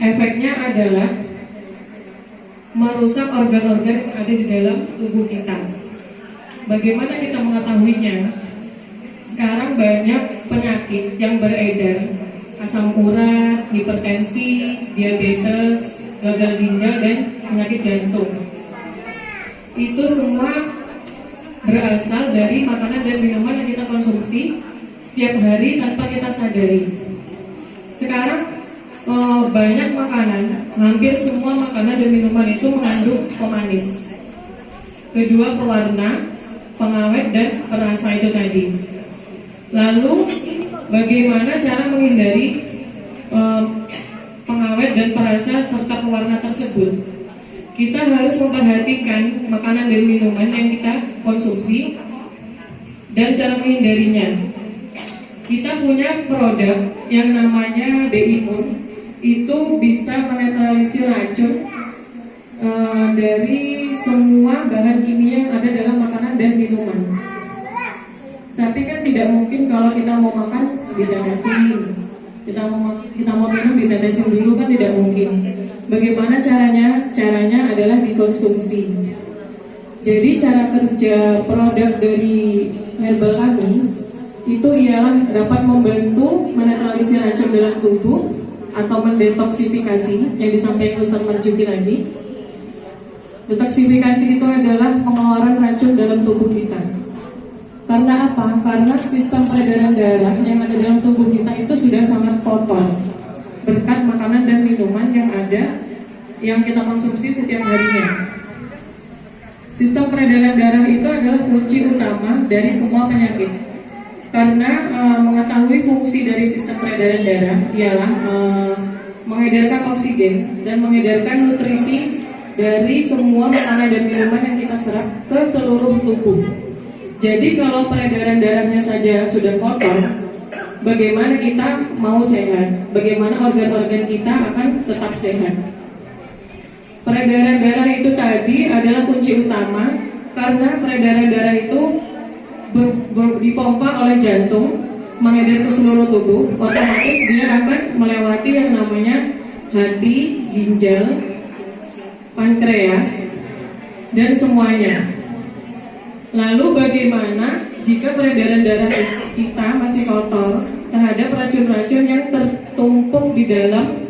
Efeknya adalah merusak organ-organ yang ada di dalam tubuh kita. Bagaimana kita mengetahuinya? Sekarang banyak penyakit yang beredar, asam urat, hipertensi, diabetes, gagal ginjal, dan penyakit jantung. Itu semua berasal dari makanan dan minuman yang kita konsumsi setiap hari tanpa kita sadari. Sekarang banyak makanan, hampir semua makanan dan minuman itu mengandung pemanis, kedua pewarna, pengawet, dan perasa itu tadi. Lalu bagaimana cara menghindari pengawet dan perasa serta pewarna tersebut? Kita harus memperhatikan makanan dan minuman yang kita konsumsi dan cara menghindarinya. Kita punya produk yang namanya B-Imun, itu bisa menetralisir racun dari semua bahan kimia yang ada dalam makanan dan minuman. Tapi kan tidak mungkin kalau kita mau makan ditetesin, kita mau minum ditetesin dulu, kan tidak mungkin. Bagaimana caranya? Caranya adalah dikonsumsi. Jadi cara kerja produk dari herbal kami itu ialah dapat membantu menetralisir racun dalam tubuh atau mendetoksifikasi yang disampaikan Ustaz Marjuki tadi. Detoksifikasi itu adalah pengeluaran racun dalam tubuh kita. Karena apa? Karena sistem peredaran darah yang ada dalam tubuh kita itu sudah sangat kotor berkat makanan dan minuman yang ada, yang kita konsumsi setiap harinya. Sistem peredaran darah itu adalah kunci utama dari semua penyakit. Karena mengetahui fungsi dari sistem peredaran darah ialah mengedarkan oksigen dan mengedarkan nutrisi dari semua makanan dan minuman yang kita serap ke seluruh tubuh. Jadi kalau peredaran darahnya saja sudah kotor, bagaimana kita mau sehat? Bagaimana organ-organ kita akan tetap sehat? Peredaran darah itu tadi adalah kunci utama, karena peredaran darah itu dipompa oleh jantung, mengedar ke seluruh tubuh, otomatis dia akan melewati yang namanya hati, ginjal, pankreas, dan semuanya. Lalu bagaimana jika peredaran darah kita masih kotor terhadap racun-racun yang tertumpuk di dalam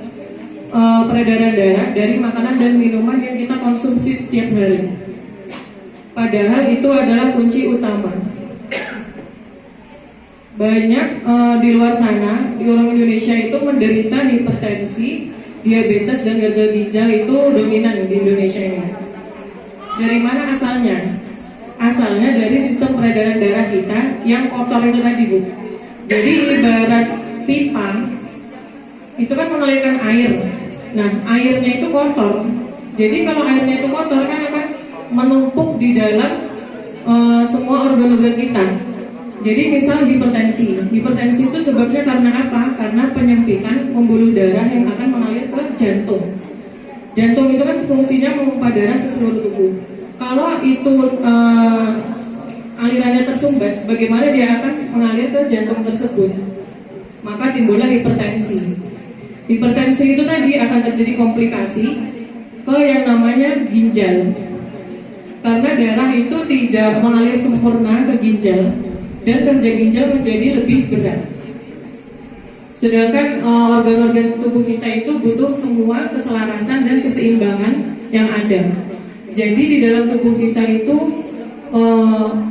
peredaran darah dari makanan dan minuman yang kita konsumsi setiap hari? Padahal itu adalah kunci utama. Banyak di luar sana, di orang Indonesia itu menderita hipertensi, diabetes, dan gagal ginjal itu dominan di Indonesia ini. Dari mana asalnya? Asalnya dari sistem peredaran darah kita yang kotor itu tadi, Bu. Jadi ibarat pipa itu kan mengalirkan air. Nah, airnya itu kotor. Jadi kalau airnya itu kotor kan akan menumpuk di dalam semua organ-organ kita. Jadi misal hipertensi. Hipertensi itu sebabnya karena apa? Karena penyempitan pembuluh darah yang akan mengalir ke jantung. Jantung itu kan fungsinya memompa darah ke seluruh tubuh. Kalau itu alirannya tersumbat, bagaimana dia akan mengalir ke jantung tersebut? Maka timbullah hipertensi. Hipertensi itu tadi akan terjadi komplikasi ke yang namanya ginjal. Karena darah itu tidak mengalir sempurna ke ginjal dan kerja ginjal menjadi lebih berat. Sedangkan organ-organ tubuh kita itu butuh semua keselarasan dan keseimbangan yang ada. Jadi di dalam tubuh kita itu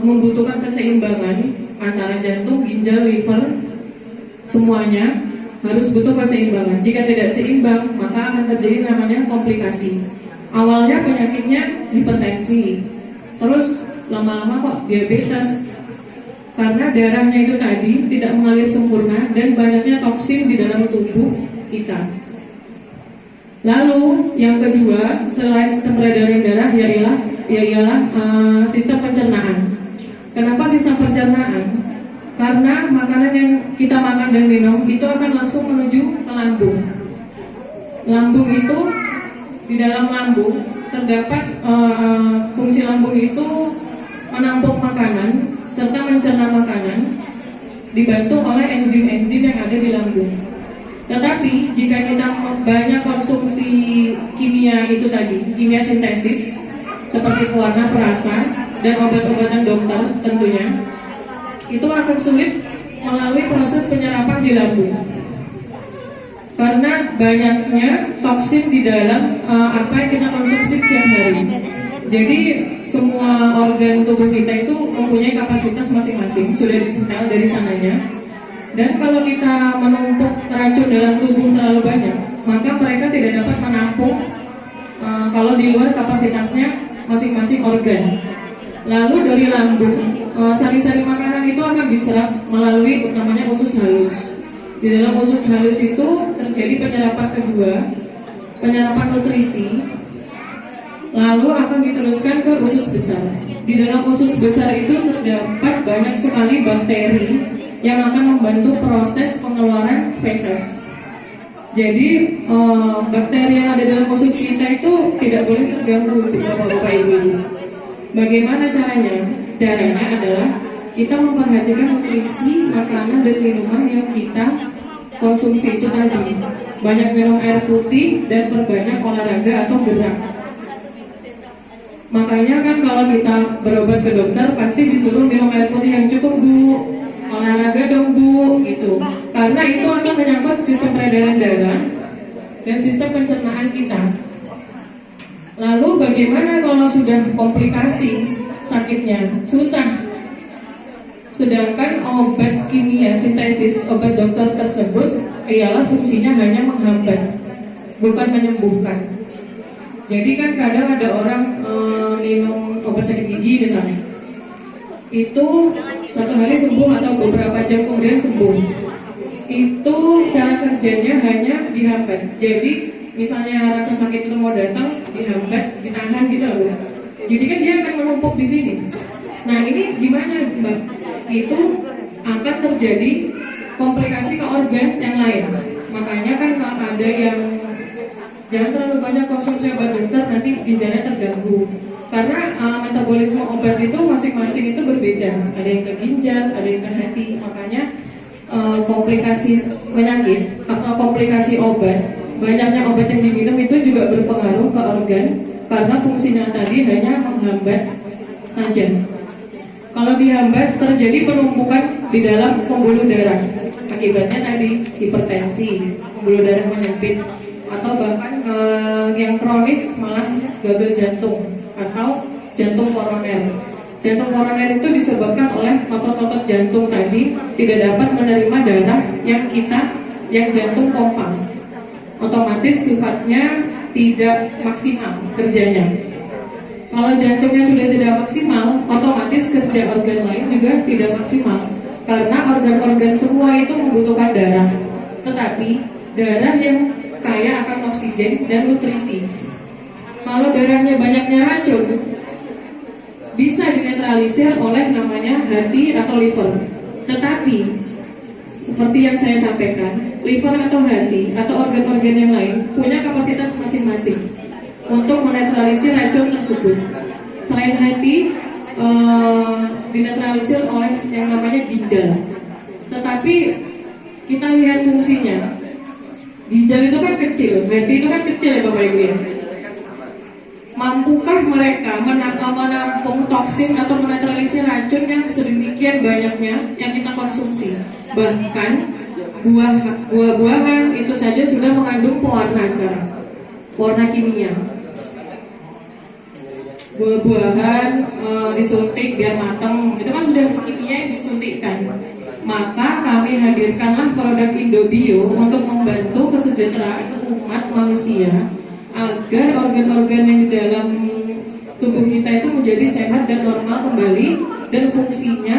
membutuhkan keseimbangan antara jantung, ginjal, liver, semuanya harus butuh keseimbangan. Jika tidak seimbang, maka akan terjadi namanya komplikasi. Awalnya penyakitnya hipertensi, terus lama-lama kok diabetes. Karena darahnya itu tadi tidak mengalir sempurna dan banyaknya toksin di dalam tubuh kita. Lalu yang kedua, selain sistem peredaran darah ialah sistem pencernaan. Kenapa sistem pencernaan? Karena makanan yang kita makan dan minum itu akan langsung menuju ke lambung. Lambung itu, di dalam lambung terdapat fungsi lambung itu menampung makanan serta mencerna makanan, dibantu oleh enzim-enzim yang ada di lambung. Tetapi jika kita banyak konsumsi kimia itu tadi, kimia sintesis seperti pewarna, perasa, dan obat-obatan dokter tentunya, itu akan sulit melalui proses penyerapan di lambung karena banyaknya toksin di dalam apa yang kita konsumsi setiap hari. Jadi semua organ tubuh kita itu mempunyai kapasitas masing-masing, sudah disetel dari sananya. Dan kalau kita menumpuk racun dalam tubuh terlalu banyak, maka mereka tidak dapat menampung kalau di luar kapasitasnya masing-masing organ. Lalu dari lambung, sari-sari makanan itu akan diserap melalui namanya usus halus. Di dalam usus halus itu terjadi penyerapan kedua, penyerapan nutrisi, lalu akan diteruskan ke usus besar. Di dalam usus besar itu terdapat banyak sekali bakteri yang akan membantu proses pengeluaran feses. Jadi bakteri yang ada dalam usus kita itu tidak boleh terganggu, Bapak-bapak Ibu. Bagaimana caranya? Caranya adalah kita memperhatikan nutrisi makanan dan minuman yang kita konsumsi itu tadi. Banyak minum air putih dan perbanyak olahraga atau gerak. Makanya kan kalau kita berobat ke dokter pasti disuruh minum air putih yang cukup, Bu. Olahraga dong, Bu, gitu. Karena itu akan menyangkut sistem peredaran darah dan sistem pencernaan kita. Lalu bagaimana kalau sudah komplikasi sakitnya? Susah. Sedangkan obat kimia sintesis, obat dokter tersebut ialah fungsinya hanya menghambat, bukan menyembuhkan. Jadi kan kadang ada orang minum obat sakit gigi misalnya, itu satu hari sembuh atau beberapa jam kemudian sembuh. Itu cara kerjanya hanya dihambat. Jadi misalnya rasa sakit itu mau datang, dihambat, ditahan gitu loh. Jadi kan dia akan menumpuk di sini. Nah ini gimana, Mbak? Itu akan terjadi komplikasi ke organ yang lain. Makanya kan kalau ada yang jangan terlalu banyak konsumsi obat dokter, nanti ginjalnya terganggu. Karena metabolisme obat itu masing-masing itu berbeda. Ada yang ke ginjal, ada yang ke hati. Makanya komplikasi penyakit atau komplikasi obat, banyaknya obat yang diminum itu juga berpengaruh ke organ. Karena fungsinya tadi hanya menghambat saja. Kalau dihambat terjadi penumpukan di dalam pembuluh darah. Akibatnya tadi hipertensi, pembuluh darah menyempit, atau bahkan yang kronis malah gagal jantung atau jantung koroner. Jantung koroner itu disebabkan oleh otot-otot jantung tadi tidak dapat menerima darah yang jantung pompa. Otomatis sifatnya tidak maksimal kerjanya. Kalau jantungnya sudah tidak maksimal, otomatis kerja organ lain juga tidak maksimal. Karena organ-organ semua itu membutuhkan darah. Tetapi darah yang kaya akan oksigen dan nutrisi. Kalau darahnya banyaknya racun, bisa dinetralisir oleh namanya hati atau liver. Tetapi seperti yang saya sampaikan, liver atau hati atau organ-organ yang lain punya kapasitas masing-masing untuk menetralisir racun tersebut. Selain hati, dinetralisir oleh yang namanya ginjal. Tetapi kita lihat fungsinya. Ginjal itu kan kecil, hati itu kan kecil ya Bapak Ibu ya. Mampukah mereka menampung toksin atau menetralisir racun yang sedemikian banyaknya yang kita konsumsi? Bahkan buah-buahan itu saja sudah mengandung pewarna sekarang, pewarna kimia. Buah-buahan disuntik biar matang, itu kan sudah kimia yang disuntikkan. Maka kami hadirkanlah produk Indobio untuk membantu kesejahteraan umat manusia agar organ-organ yang di dalam tubuh kita itu menjadi sehat dan normal kembali dan fungsinya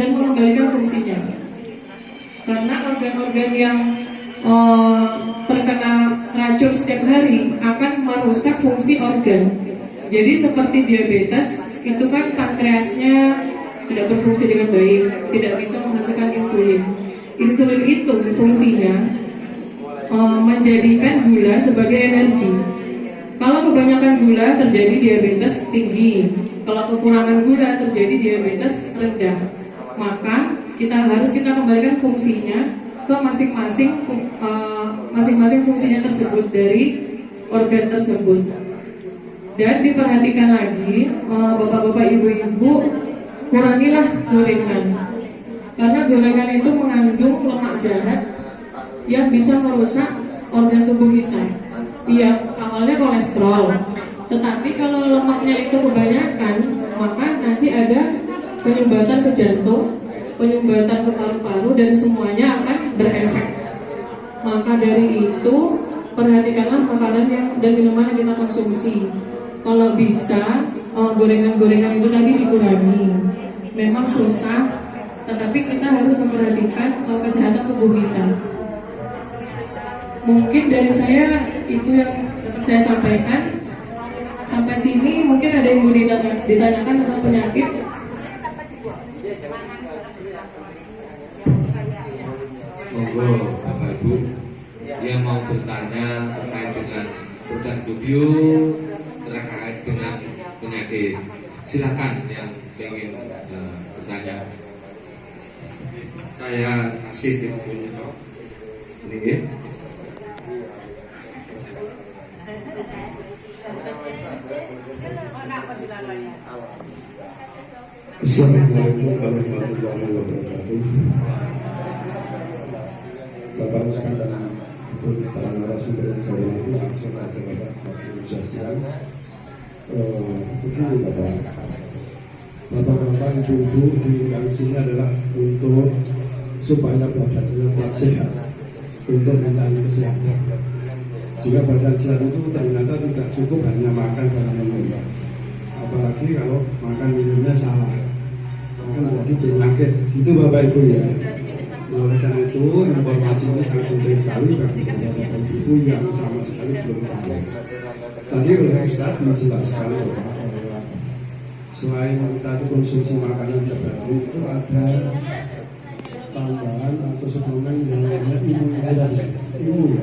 dan mengembalikan fungsinya. Karena organ-organ yang terkena racun setiap hari akan merusak fungsi organ. Jadi seperti diabetes itu kan pankreasnya tidak berfungsi dengan baik, tidak bisa menghasilkan insulin. Insulin itu fungsinya menjadikan gula sebagai energi. Kalau kebanyakan gula terjadi diabetes tinggi, kalau kekurangan gula terjadi diabetes rendah. Maka kita kembalikan fungsinya ke masing-masing fungsinya tersebut dari organ tersebut. Dan diperhatikan lagi, bapak-bapak, ibu-ibu, kurangilah gorengan, karena gorengan itu mengandung lemak jahat yang bisa merusak organ tubuh kita. Iya, awalnya kolesterol, tetapi kalau lemaknya itu kebanyakan, maka nanti ada penyumbatan ke jantung, penyumbatan ke paru-paru, dan semuanya akan berefek. Maka dari itu, perhatikanlah makanan dan minuman yang kita konsumsi. Kalau bisa, gorengan-gorengan itu tadi dikurangi. Memang susah, tetapi kita harus memperhatikan kesehatan tubuh kita. Mungkin dari saya itu yang dapat saya sampaikan. Sampai sini mungkin ada yang mau ditanyakan tentang penyakit. Monggo Bapak Ibu yang mau bertanya terkait dengan produk Dubio, terkait dengan penyakit, silakan yang ingin bertanya. Saya kasih tips ini. Assalamualaikum warahmatullahi wabarakatuh. Bapak Ustaz dan para narasumber yang saya hormati, langsung saja Bapak Abdul Jasian. Begini Bapak-bapak, ibu-ibu, di sini adalah untuk supaya badannya kuat sehat, untuk mencari kesehatan. Jika badan sehat itu ternyata tidak cukup hanya makan dan minum, apalagi kalau makan minumnya salah, maka menjadi penyakit. Itu Bapak Ibu ya. Oleh karena itu informasi ini sangat penting sekali bagi Bapak Ibu yang sama sekali belum tahu. Tadi oleh Ustaz menjelaskan bahwa selain kita itu konsumsi makanan terbaru, itu ada tambahan atau suplemen yang namanya imun.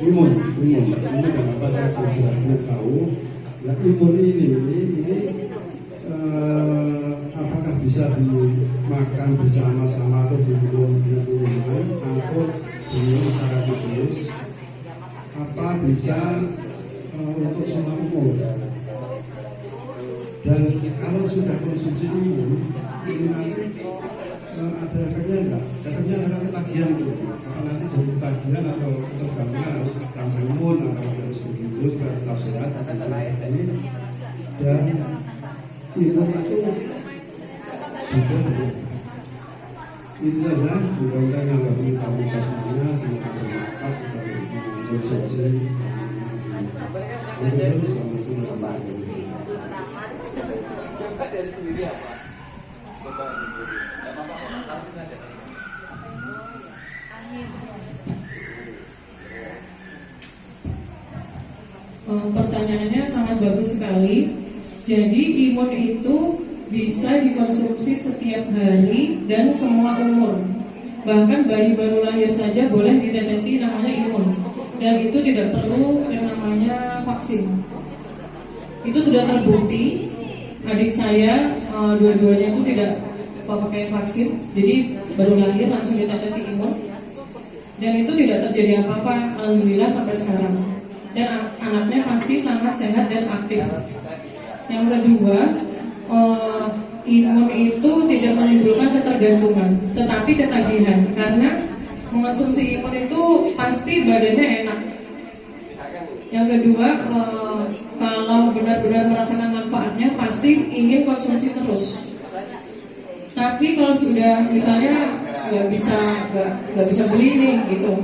Ini kenapa saya belum tahu. Nah, imun ini apakah bisa dimakan bersama-sama atau diminum atau diminum secara khusus, apa bisa untuk semua umur. Dan kalau sudah konsumsi imun, ini nanti ada efeknya enggak? Efeknya adalah ketagihan itu. Karena nanti jadi ketagihan atau ketegangan harus tambah imun atau harus begitu supaya tetap sehat. Dan imun itu juga itu saja. Mudah-mudahan yang nggak punya tahu semuanya semoga bermanfaat kepada ibu saja. Pertanyaannya sangat bagus sekali. Jadi imun itu bisa dikonsumsi setiap hari dan semua umur. Bahkan bayi baru lahir saja boleh ditetesi namanya imun. Dan itu tidak perlu yang namanya vaksin. Itu sudah terbukti. Adik saya dua-duanya itu tidak pakai vaksin, jadi baru lahir langsung ditetesi imun. Dan itu tidak terjadi apa-apa, alhamdulillah sampai sekarang. Dan anaknya pasti sangat sehat dan aktif. Yang kedua, imun itu tidak menimbulkan ketergantungan, tetapi ketagihan. Karena mengonsumsi imun itu pasti badannya enak. Yang kedua, kalau benar-benar merasakan manfaatnya, pasti ingin konsumsi terus. Tapi kalau sudah misalnya nggak bisa beli nih gitu,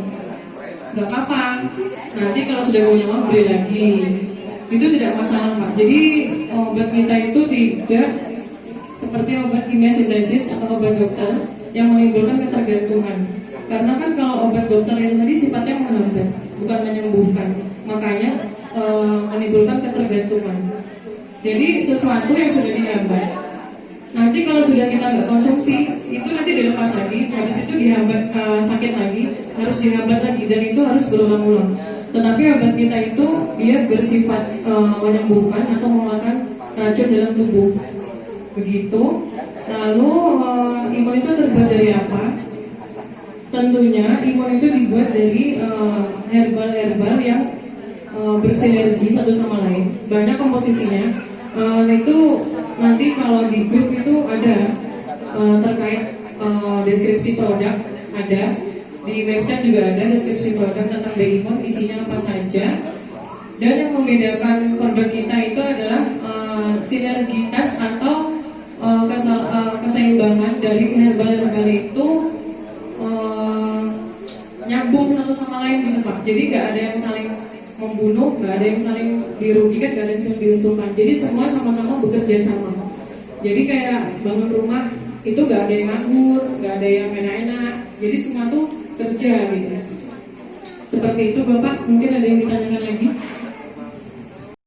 nggak apa-apa. Nanti kalau sudah punya uang beli lagi, itu tidak masalah Pak. Jadi obat kita itu tidak seperti obat kimia sintesis atau obat dokter yang menimbulkan ketergantungan. Karena kan kalau obat dokter itu tadi sifatnya menghambat, bukan menyembuhkan. Makanya menimbulkan ketergantungan. Jadi sesuatu yang sudah dihambat, nanti kalau sudah kita nggak konsumsi, itu nanti dilepas lagi, habis itu dihambat sakit lagi, harus dihambat lagi, dan itu harus berulang-ulang. Tetapi obat kita itu dia bersifat menyembuhkan atau mengeluarkan racun dalam tubuh. Begitu. Lalu imun itu terbuat dari apa? Tentunya imun itu dibuat dari herbal-herbal yang bersinergi satu sama lain. Banyak komposisinya. Itu nanti kalau di grup itu ada terkait deskripsi produk, ada di website juga ada deskripsi produk tentang Beimun, isinya apa saja. Dan yang membedakan produk kita itu adalah sinergitas atau keseimbangan dari herbal-herbal itu nyambung satu sama lain gitu Pak. Jadi nggak ada yang saling membunuh, nggak ada yang saling dirugikan, nggak ada yang saling diuntungkan. Jadi semua sama-sama bekerja sama. Jadi kayak bangun rumah itu nggak ada yang nganggur, nggak ada yang enak-enak. Jadi semua tuh kerja gitu. Seperti itu Bapak. Mungkin ada yang ditanyakan lagi?